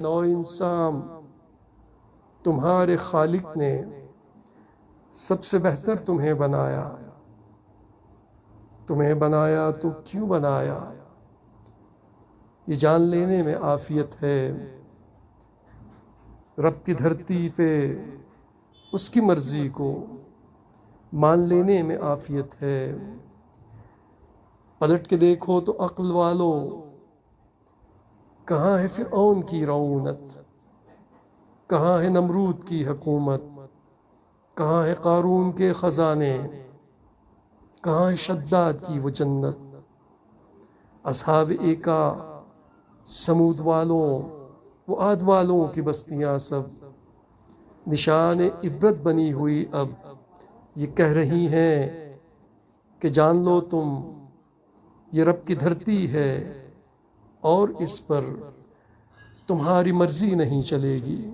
نو انسان تمہارے خالق نے سب سے بہتر تمہیں بنایا تو کیوں بنایا؟ یہ جان لینے میں عافیت ہے، رب کی دھرتی پہ اس کی مرضی کو مان لینے میں عافیت ہے۔ پلٹ کے دیکھو تو عقل والو، کہاں ہے فرعون کی رعونت، کہاں ہے نمرود کی حکومت، کہاں ہے قارون کے خزانے، کہاں ہے شداد کی وہ جنت۔ اصحاب ایکا، سمود والوں، وہ عاد والوں کی بستیاں سب نشان عبرت بنی ہوئی اب یہ کہہ رہی ہیں کہ جان لو تم، یہ رب کی دھرتی ہے اور اس پر تمہاری مرضی نہیں چلے گی۔